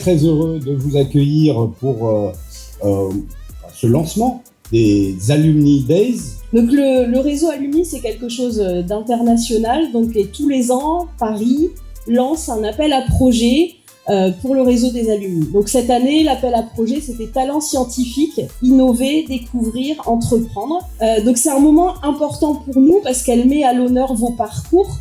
très heureux de vous accueillir pour ce lancement des Alumni Days. Donc le réseau Alumni, c'est quelque chose d'international. Donc et tous les ans, Paris lance un appel à projet pour le réseau des alumni. Donc cette année, l'appel à projet, c'était talent scientifique, innover, découvrir, entreprendre. Donc c'est un moment important pour nous parce qu'elle met à l'honneur vos parcours,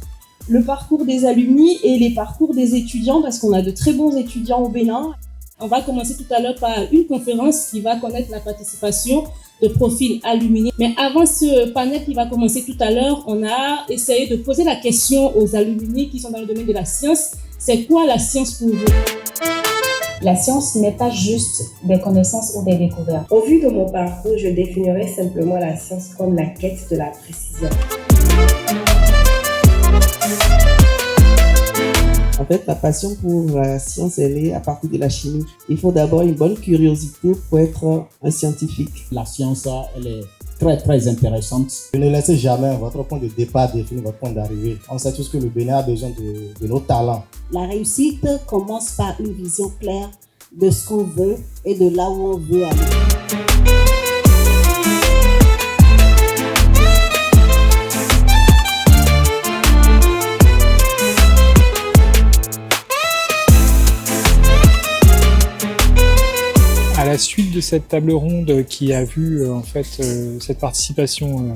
le parcours des alumni et les parcours des étudiants, parce qu'on a de très bons étudiants au Bénin. On va commencer tout à l'heure par une conférence qui va connaître la participation de profils alumni. Mais avant ce panel qui va commencer tout à l'heure, on a essayé de poser la question aux alumni qui sont dans le domaine de la science. C'est quoi la science pour vous? La science n'est pas juste des connaissances ou des découvertes. Au vu de mon parcours, je définirais simplement la science comme la quête de la précision. En fait, la passion pour la science, elle est à partir de la chimie. Il faut d'abord une bonne curiosité pour être un scientifique. La science, elle est très très intéressante. Ne laissez jamais votre point de départ définir votre point d'arrivée. On sait tous que le Bénin a besoin de nos talents. La réussite commence par une vision claire de ce qu'on veut et de là où on veut aller. À la suite de cette table ronde qui a vu en fait cette participation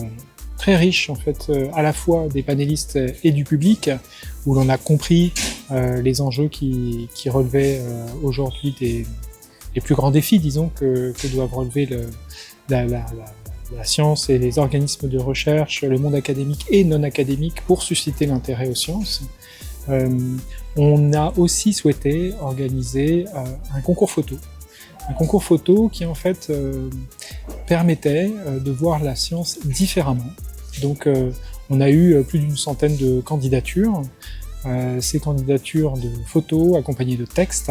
très riche en fait à la fois des panélistes et du public, où l'on a compris les enjeux qui relevaient aujourd'hui les plus grands défis, disons, que doivent relever la science et les organismes de recherche, le monde académique et non académique pour susciter l'intérêt aux sciences. On a aussi souhaité organiser un concours photo. Un concours photo qui en fait permettait de voir la science différemment. Donc on a eu plus d'une centaine de candidatures. Ces candidatures de photos accompagnées de textes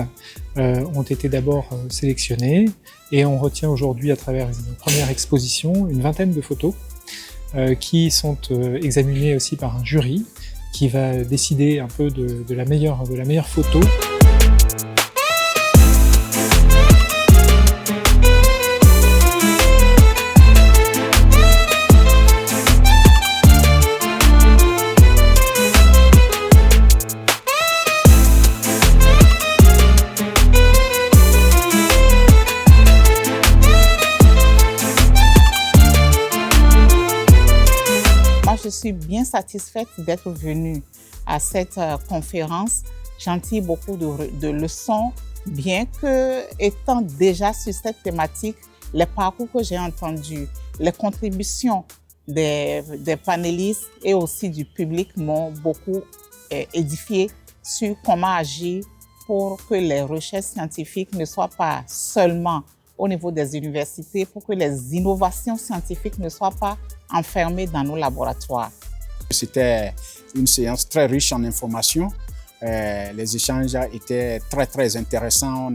ont été d'abord sélectionnées et on retient aujourd'hui à travers une première exposition une vingtaine de photos qui sont examinées aussi par un jury qui va décider un peu de la meilleure photo. Je suis bien satisfaite d'être venue à cette conférence. J'en tire beaucoup de leçons, bien que, étant déjà sur cette thématique, les parcours que j'ai entendus, les contributions des panélistes et aussi du public m'ont beaucoup édifié sur comment agir pour que les recherches scientifiques ne soient pas seulement au niveau des universités, pour que les innovations scientifiques ne soient pas enfermés dans nos laboratoires. C'était une séance très riche en informations. Les échanges étaient très très intéressants.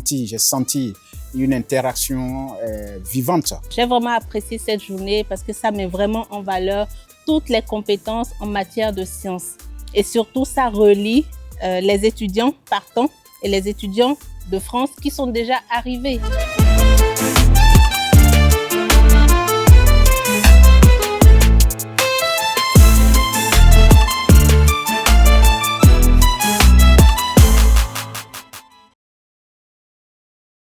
J'ai senti une interaction vivante. J'ai vraiment apprécié cette journée parce que ça met vraiment en valeur toutes les compétences en matière de sciences. Et surtout, ça relie les étudiants partants et les étudiants de France qui sont déjà arrivés.